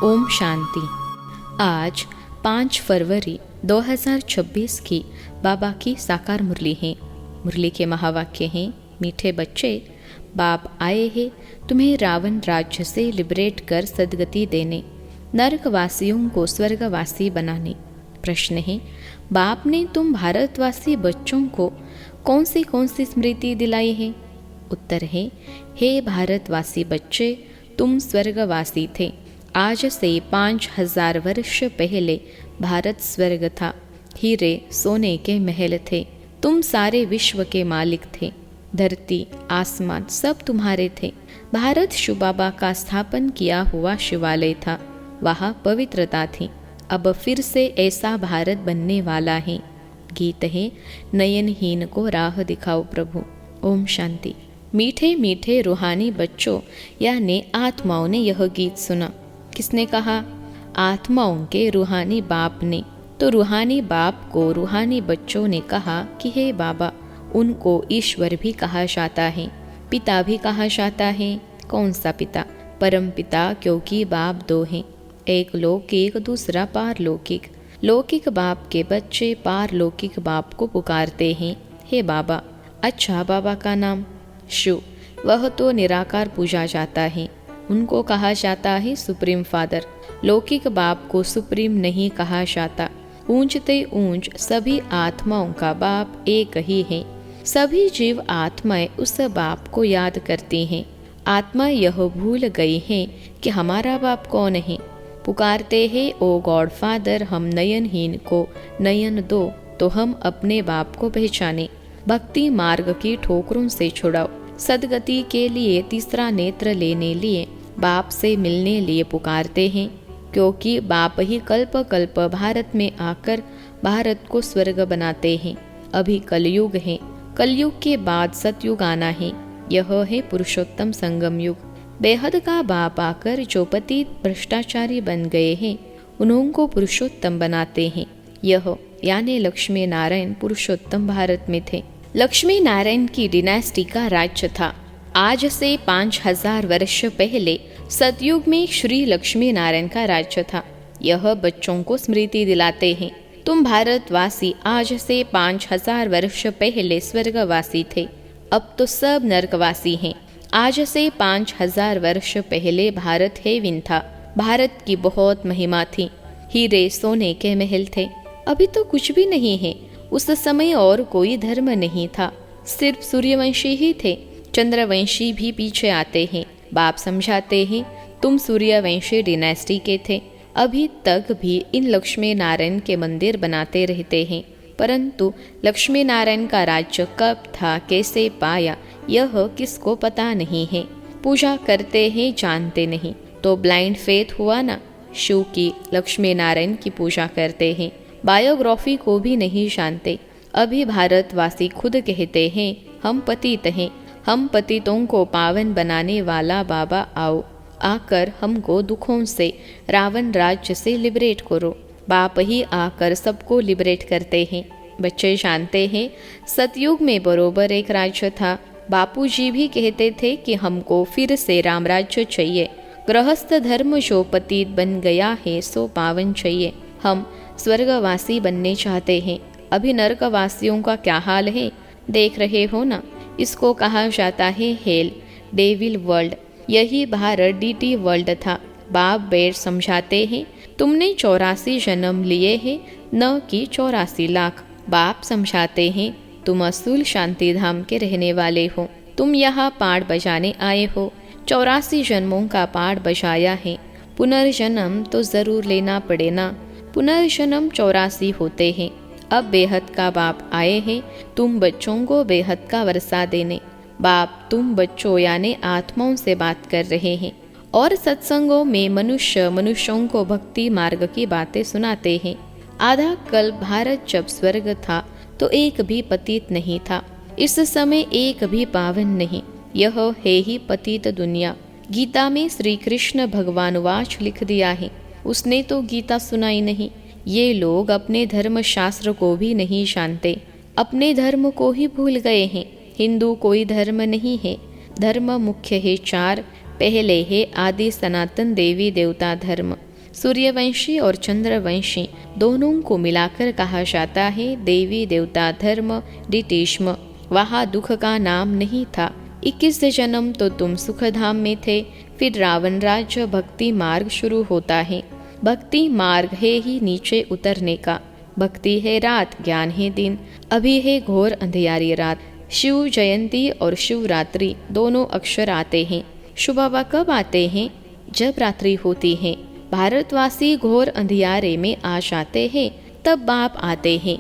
ओम शांति। आज 5 फरवरी 2026 की बाबा की साकार मुरली है। मुरली के महावाक्य हैं, मीठे बच्चे, बाप आए हैं तुम्हें रावण राज्य से लिबरेट कर सदगति देने, नरकवासियों को स्वर्गवासी बनाने। प्रश्न है, बाप ने तुम भारतवासी बच्चों को कौन सी स्मृति दिलाई है? उत्तर है, हे भारतवासी बच्चे, तुम स्वर्गवासी थे। आज से 5000 वर्ष पहले भारत स्वर्ग था। हीरे सोने के महल थे। तुम सारे विश्व के मालिक थे। धरती आसमान सब तुम्हारे थे। भारत शिव बाबा का स्थापन किया हुआ शिवालय था। वहाँ पवित्रता थी। अब फिर से ऐसा भारत बनने वाला है। गीत है, नयनहीन को राह दिखाओ प्रभु। ओम शांति। मीठे मीठे रूहानी बच्चों यानी आत्माओं ने यह गीत सुना। किसने कहा? आत्माओं के रूहानी बाप ने। तो रूहानी बाप को रूहानी बच्चों ने कहा कि हे बाबा, उनको ईश्वर भी कहा जाता है, पिता भी कहा जाता है। कौन सा पिता? परम पिता, क्योंकि बाप दो हैं, एक लौकिक दूसरा पारलौकिक। लौकिक बाप के बच्चे पारलौकिक बाप को पुकारते हैं, हे बाबा। अच्छा, बाबा का नाम शिव, वह तो निराकार पूजा जाता है, उनको कहा जाता है सुप्रीम फादर। लौकिक बाप को सुप्रीम नहीं कहा जाता। ऊंचते ऊंच सभी आत्माओं का बाप एक ही है। सभी जीव आत्माएं उस बाप को याद करती हैं। आत्मा यह भूल गई है कि हमारा बाप कौन है। पुकारते हैं, ओ गॉड फादर, हम नयनहीन को नयन दो तो हम अपने बाप को पहचाने। भक्ति मार्ग की ठोकरों से छुड़ाओ। सदगति के लिए तीसरा नेत्र लेने लिए बाप से मिलने लिए पुकारते हैं, क्योंकि बाप ही कल्प कल्प भारत में आकर भारत को स्वर्ग बनाते हैं। अभी कलयुग है, कलयुग के बाद सतयुग आना है। यह है पुरुषोत्तम संगम युग। बेहद का बाप आकर जो पतित भ्रष्टाचारी बन गए हैं, उनको पुरुषोत्तम बनाते हैं। यह यानी लक्ष्मी नारायण पुरुषोत्तम भारत में थे। लक्ष्मी नारायण की डिनेस्टी का राज्य था। आज से 5000 वर्ष पहले सतयुग में श्री लक्ष्मी नारायण का राज्य था। यह बच्चों को स्मृति दिलाते हैं, तुम भारतवासी आज से 5000 वर्ष पहले स्वर्गवासी थे, अब तो सब नरकवासी हैं। आज से 5000 वर्ष पहले भारत हेवन था। भारत की बहुत महिमा थी। हीरे सोने के महल थे। अभी तो कुछ भी नहीं है। उस समय और कोई धर्म नहीं था, सिर्फ सूर्यवंशी ही थे। चंद्रवंशी भी पीछे आते हैं। बाप समझाते हैं, तुम सूर्यवंशी डिनेस्टी के थे। अभी तक भी इन लक्ष्मी नारायण के मंदिर बनाते रहते हैं, परंतु लक्ष्मी नारायण का राज्य कब था, कैसे पाया, यह किसको पता नहीं है। पूजा करते हैं, जानते नहीं, तो ब्लाइंड फेथ हुआ ना। शिव की, लक्ष्मी नारायण की पूजा करते हैं, बायोग्राफी को भी नहीं जानते। अभी भारतवासी खुद कहते हैं, हम पतित हैं, हम पतितों को पावन बनाने वाला बाबा आओ, आकर हमको दुखों से, रावण राज्य से लिबरेट करो। बाप ही आकर सबको लिबरेट करते हैं। बच्चे जानते हैं, सतयुग में बरोबर एक राज्य था। बापूजी भी कहते थे कि हमको फिर से राम राज्य चाहिए। गृहस्थ धर्म जो पतित बन गया है सो पावन चाहिए। हम स्वर्गवासी बनने चाहते हैं। अभी नरकवासियों का क्या हाल है, देख रहे हो ना। इसको कहा जाता है हेल, डेविल वर्ल्ड। यही भारत डीटी वर्ल्ड था। बाप बेर समझाते हैं, तुमने 84 जन्म लिए हैं, न कि 84 लाख। बाप समझाते हैं, तुम असूल शांति धाम के रहने वाले हो। तुम यहाँ पाठ बजाने आए हो। 84 जन्मों का पाठ बजाया है। पुनर्जन्म तो जरूर लेना पड़े ना। पुनर्जन्म 84 होते हैं। अब बेहद का बाप आए हैं, तुम बच्चों को बेहद का वर्षा देने। बाप तुम बच्चों यानी आत्माओं से बात कर रहे हैं, और सत्संगों में मनुष्यों को भक्ति मार्ग की बातें सुनाते हैं। आधा कल्प भारत जब स्वर्ग था तो एक भी पतित नहीं था। इस समय एक भी पावन नहीं। यह है ही पतित दुनिया। गीता में श्री कृष्ण भगवान वाच लिख दिया है। उसने तो गीता सुनाई नहीं। ये लोग अपने धर्म शास्त्र को भी नहीं जानते, अपने धर्म को ही भूल गए हैं। हिंदू कोई धर्म नहीं है। धर्म मुख्य है 4। पहले है आदि सनातन देवी देवता धर्म, सूर्यवंशी और चंद्रवंशी दोनों को मिलाकर कहा जाता है देवी देवता धर्म डिटिश्म। वहाँ दुख का नाम नहीं था। 21 जन्म तो तुम सुखधाम में थे। फिर रावण राज्य भक्ति मार्ग शुरू होता है। भक्ति मार्ग है ही नीचे उतरने का। भक्ति है रात, ज्ञान है दिन। अभी है घोर अंधियारी रात। शिव जयंती और शिवरात्रि दोनों अक्षर आते हैं। शिव बाबा कब आते हैं? जब रात्रि होती है। भारतवासी घोर अंधियारे में आ जाते हैं, तब बाप आते हैं।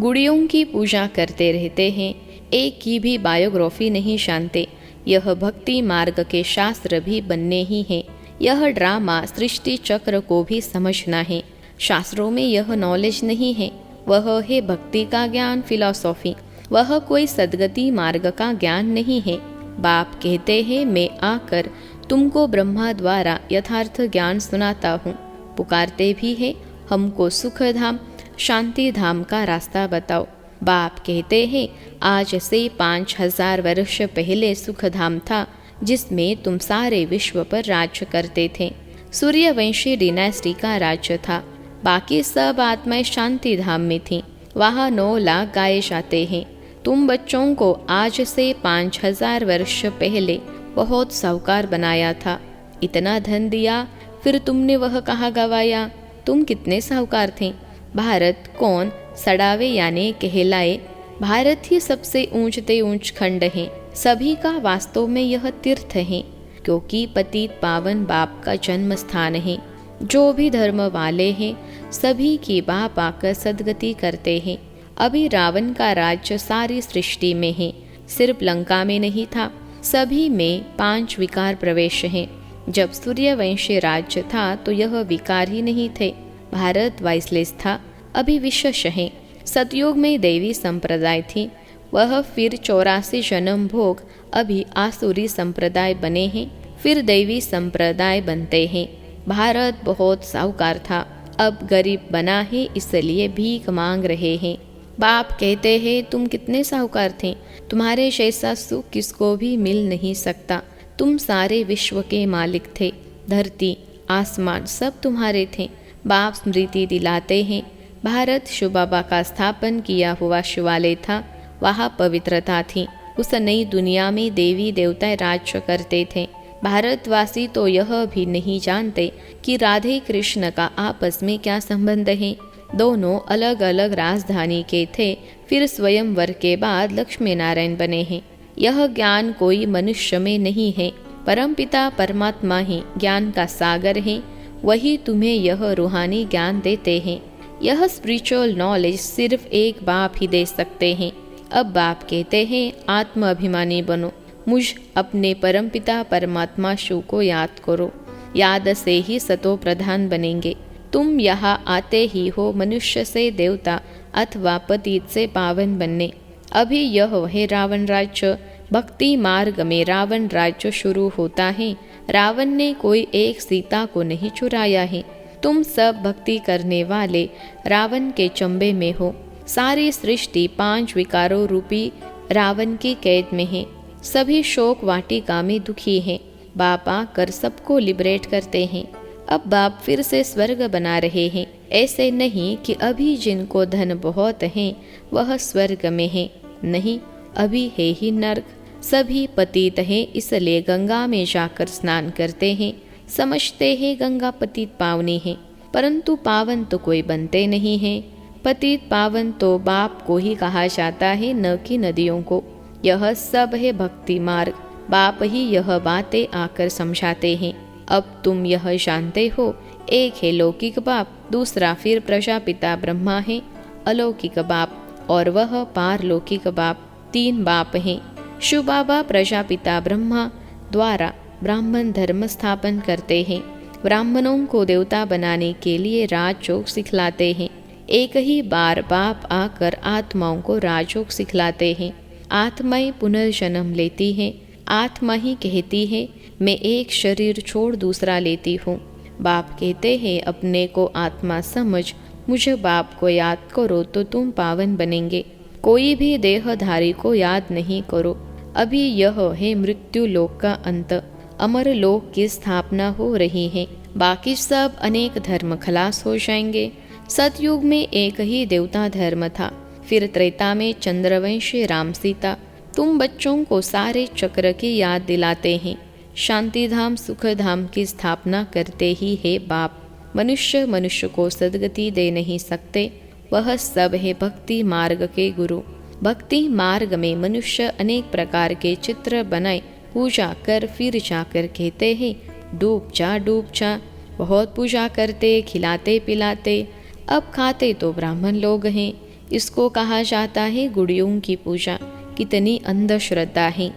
गुड़ियों की पूजा करते रहते हैं, एक की भी बायोग्राफी नहीं जानते। यह भक्ति मार्ग के शास्त्र भी बनने ही हैं। यह ड्रामा सृष्टि चक्र को भी समझना है। शास्त्रों में यह नॉलेज नहीं है, वह है भक्ति का ज्ञान, फिलॉसॉफी। वह कोई सदगति मार्ग का ज्ञान नहीं है। बाप कहते हैं मैं आकर तुमको ब्रह्मा द्वारा यथार्थ ज्ञान सुनाता हूँ। पुकारते भी है हमको सुख धाम शांति धाम का रास्ता बताओ। बाप कहते हैं आज से 5000 वर्ष पहले सुख धाम था, जिसमें तुम सारे विश्व पर राज्य करते थे। सूर्यवंशी डिनास्टी का राज्य था। बाकी सब आत्माएं शांति धाम में थीं। वहाँ 9 लाख गाये जाते हैं। तुम बच्चों को आज से 5000 वर्ष पहले बहुत साहूकार बनाया था। इतना धन दिया, फिर तुमने वह कहाँ गवाया? तुम कितने साहूकार थे? भारत कौन सड़ावे यानी कहलाए। भारत ही सबसे ऊंचते ऊंच खंड है। सभी का वास्तव में यह तीर्थ है, क्योंकि पतित पावन बाप का जन्म स्थान है। जो भी धर्म वाले हैं सभी की बाप आकर सदगति करते हैं। अभी रावण का राज्य सारी सृष्टि में है, सिर्फ लंका में नहीं था। सभी में 5 विकार प्रवेश हैं। जब सूर्यवंशी राज्य था तो यह विकार ही नहीं थे। भारत वाइसलेस था, अभी विशेष है। सतयुग में देवी संप्रदाय थी, वह फिर 84 जन्म भोग अभी आसुरी संप्रदाय बने हैं, फिर देवी संप्रदाय बनते हैं। भारत बहुत साहूकार था, अब गरीब बना है, इसलिए भीख मांग रहे हैं। बाप कहते हैं तुम कितने साहूकार थे, तुम्हारे जैसा सुख किसको भी मिल नहीं सकता। तुम सारे विश्व के मालिक थे, धरती आसमान सब तुम्हारे थे। बाप स्मृति दिलाते हैं भारत शिव बाबा का स्थापन किया हुआ शिवालय था, वहाँ पवित्रता थी। उस नई दुनिया में देवी देवता राज्य करते थे। भारतवासी तो यह भी नहीं जानते कि राधे कृष्ण का आपस में क्या संबंध है। दोनों अलग अलग राजधानी के थे, फिर स्वयंवर के बाद लक्ष्मी नारायण बने हैं। यह ज्ञान कोई मनुष्य में नहीं है, परमपिता परमात्मा ही ज्ञान का सागर है। वही तुम्हें यह रूहानी ज्ञान देते हैं। यह स्पिरिचुअल नॉलेज सिर्फ एक बाप ही दे सकते हैं। अब बाप कहते हैं आत्म अभिमानी बनो, मुझ अपने परमपिता परमात्मा शिव को याद करो। याद से ही सतो प्रधान बनेंगे। तुम यहाँ आते ही हो मनुष्य से देवता अथवा पतित से पावन बनने। अभी यह है रावण राज्य। भक्ति मार्ग में रावण राज्य शुरू होता है। रावण ने कोई एक सीता को नहीं चुराया है। तुम सब भक्ति करने वाले रावण के चंबे में हो। सारी सृष्टि 5 विकारों रूपी रावण की कैद में है। सभी शोक वाटिका में दुखी हैं। बाप आकर सबको लिबरेट करते हैं। अब बाप फिर से स्वर्ग बना रहे हैं। ऐसे नहीं कि अभी जिनको धन बहुत है वह स्वर्ग में है, नहीं, अभी है ही नर्क। सभी पतित हैं, इसलिए गंगा में जाकर स्नान करते हैं। समझते हैं गंगा पतित पावनी है, परंतु पावन तो कोई बनते नहीं हैं। पतित पावन तो बाप को ही कहा जाता है, न कि नदियों को। यह सब है भक्ति मार्ग। बाप ही यह बातें आकर समझाते हैं। अब तुम यह जानते हो, एक है लौकिक बाप, दूसरा फिर प्रजापिता ब्रह्मा है, अलौकिक बाप, और वह पारलौकिक बाप। 3 बाप हैं। शिव बाबा प्रजापिता ब्रह्मा द्वारा ब्राह्मण धर्म स्थापन करते हैं। ब्राह्मणों को देवता बनाने के लिए राजयोग सिखलाते हैं। एक ही बार बाप आकर आत्माओं को राजयोग सिखलाते हैं। आत्माएं पुनर्जन्म लेती हैं। आत्मा ही कहती है मैं एक शरीर छोड़ दूसरा लेती हूँ। बाप कहते हैं अपने को आत्मा समझ, मुझे बाप को याद करो तो तुम पावन बनेंगे। कोई भी देहधारी को याद नहीं करो। अभी यह है मृत्यु लोक का अंत। अमर लोक की स्थापना हो रही है। बाकी सब अनेक धर्म खलास हो जाएंगे। सतयुग में एक ही देवता धर्म था, फिर त्रेता में चंद्रवंशी राम सीता। तुम बच्चों को सारे चक्र की याद दिलाते हैं। शांति धाम सुख धाम की स्थापना करते ही है बाप। मनुष्य को सद्गति दे नहीं सकते, वह सब है भक्ति मार्ग के गुरु। भक्ति मार्ग में मनुष्य अनेक प्रकार के चित्र बनाए पूजा कर फिर जाकर कहते हैं डूब जा। बहुत पूजा करते, खिलाते पिलाते, अब खाते तो ब्राह्मण लोग हैं। इसको कहा जाता है गुड़ियों की पूजा। कितनी अंधश्रद्धा है,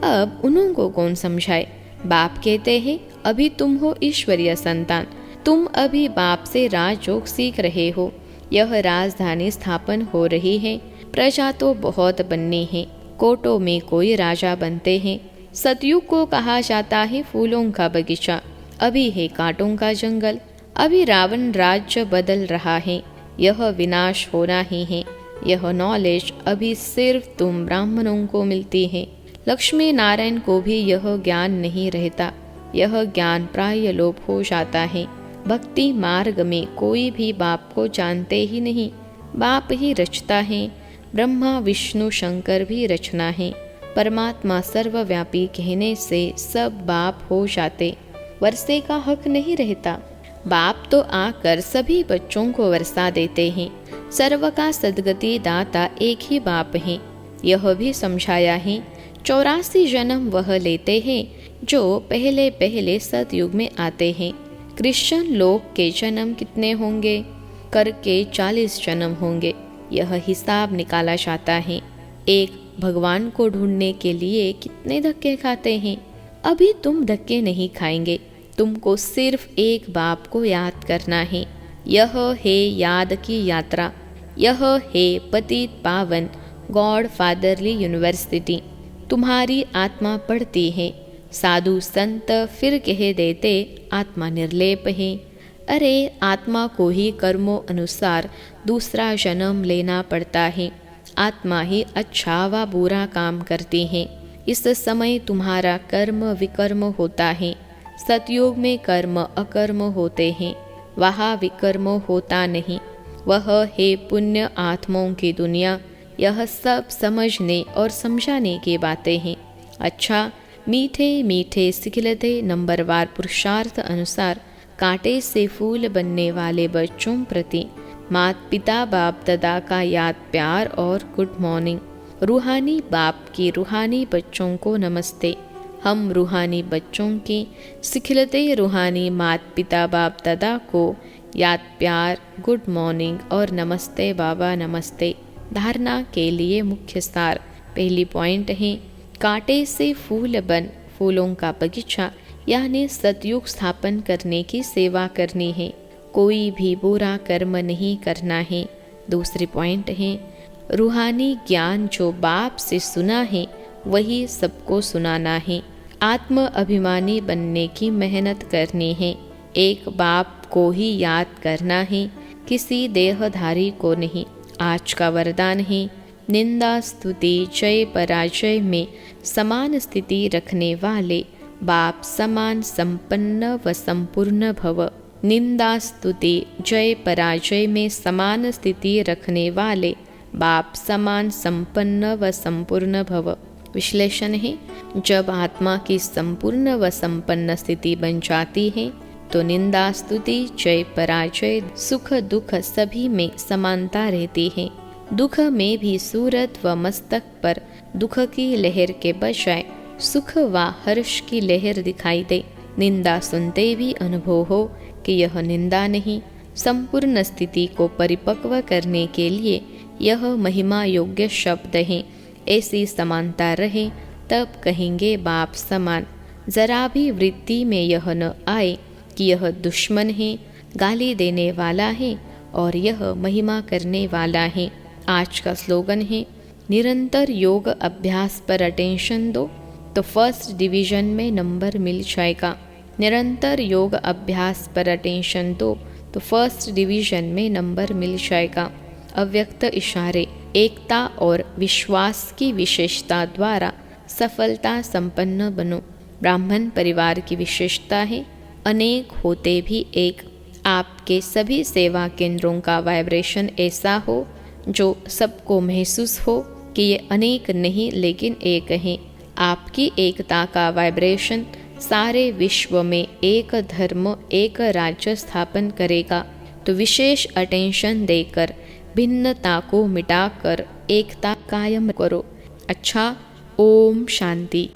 अब उन्हों को कौन समझाए। बाप कहते हैं अभी तुम हो ईश्वरीय संतान, तुम अभी बाप से राजयोग सीख रहे हो। यह राजधानी स्थापन हो रही है। प्रजा तो बहुत बननी है, कोटों में कोई राजा बनते हैं। सतयुग को कहा जाता है फूलों का बगीचा, अभी है कांटों का जंगल। अभी रावण राज्य बदल रहा है, यह विनाश होना ही है। यह नॉलेज अभी सिर्फ तुम ब्राह्मणों को मिलती है। लक्ष्मी नारायण को भी यह ज्ञान नहीं रहता, यह ज्ञान प्राय लोप हो जाता है। भक्ति मार्ग में कोई भी बाप को जानते ही नहीं। बाप ही रचता है, ब्रह्मा विष्णु शंकर भी रचना है। परमात्मा सर्वव्यापी कहने से सब बाप हो जाते, वर्षे का हक नहीं रहता। बाप तो आकर सभी बच्चों को वर्षा देते हैं। सर्व का सद्गति दाता एक ही बाप है, यह भी समझाया है। 84 जन्म वह लेते हैं जो पहले पहले सतयुग में आते हैं। क्रिश्चियन लोग के जन्म कितने होंगे? करके 40 जन्म होंगे, यह हिसाब निकाला जाता है। एक भगवान को ढूंढने के लिए कितने धक्के खाते हैं। अभी तुम धक्के नहीं खाएंगे, तुमको सिर्फ एक बाप को याद करना है। यह है याद की यात्रा, यह है पतित पावन गॉड फादरली यूनिवर्सिटी। तुम्हारी आत्मा पढ़ती है, साधु संत फिर कह देते आत्मा निर्लेप है। अरे आत्मा को ही कर्मों अनुसार दूसरा जन्म लेना पड़ता है। आत्मा ही अच्छा व बुरा काम करती है। इस समय तुम्हारा कर्म विकर्म होता है। सतयुग में कर्म अकर्म होते हैं, वहाँ विकर्म होता नहीं। वह है पुण्य आत्माओं की दुनिया। यह सब समझने और समझाने की बातें हैं। अच्छा, मीठे मीठे सिखलते नंबरवार पुरुषार्थ अनुसार कांटे से फूल बनने वाले बच्चों प्रति माता पिता बाप दादा का याद प्यार और गुड मॉर्निंग। रूहानी बाप की रूहानी बच्चों को नमस्ते। हम रूहानी बच्चों की सिखलते रूहानी माता पिता बाप दादा को याद प्यार गुड मॉर्निंग और नमस्ते बाबा नमस्ते। धारणा के लिए मुख्य सार। पहली पॉइंट है कांटे से फूल बन फूलों का बगीचा, यानी सतयुग स्थापन करने की सेवा करनी है। कोई भी बुरा कर्म नहीं करना है। दूसरी पॉइंट है रूहानी ज्ञान जो बाप से सुना है वही सबको सुनाना है। आत्म अभिमानी बनने की मेहनत करनी है। एक बाप को ही याद करना है, किसी देहधारी को नहीं। आज का वरदान है निंदा स्तुति जय पराजय में समान स्थिति रखने वाले बाप समान संपन्न व संपूर्ण भव। निंदा स्तुति जय पराजय में समान स्थिति रखने वाले बाप समान संपन्न व संपूर्ण भव। विश्लेषण है जब आत्मा की संपूर्ण व संपन्न स्थिति बन जाती है तो निंदा स्तुति जय पराजय सुख दुख सभी में समानता रहती है। दुख में भी सूरत व मस्तक पर दुख की लहर के बजाय सुख व हर्ष की लहर दिखाई दे। निंदा सुनते भी अनुभव हो कि यह निंदा नहीं। संपूर्ण स्थिति को परिपक्व करने के लिए यह महिमा योग्य शब्द है। ऐसी समानता रहे तब कहेंगे बाप समान। जरा भी वृत्ति में यह न आए कि यह दुश्मन है, गाली देने वाला है और यह महिमा करने वाला है। आज का स्लोगन है निरंतर योग अभ्यास पर अटेंशन दो तो फर्स्ट डिवीजन में नंबर मिल जाएगा। निरंतर योग अभ्यास पर अटेंशन दो तो फर्स्ट डिवीजन में नंबर मिल जाएगा। अव्यक्त इशारे एकता और विश्वास की विशेषता द्वारा सफलता संपन्न बनो। ब्राह्मण परिवार की विशेषता है अनेक होते भी एक। आपके सभी सेवा केंद्रों का वाइब्रेशन ऐसा हो जो सबको महसूस हो कि ये अनेक नहीं लेकिन एक हैं। आपकी एकता का वाइब्रेशन सारे विश्व में एक धर्म एक राज्य स्थापन करेगा। तो विशेष अटेंशन देकर भिन्नता को मिटाकर एकता कायम करो। अच्छा, ओम शांति।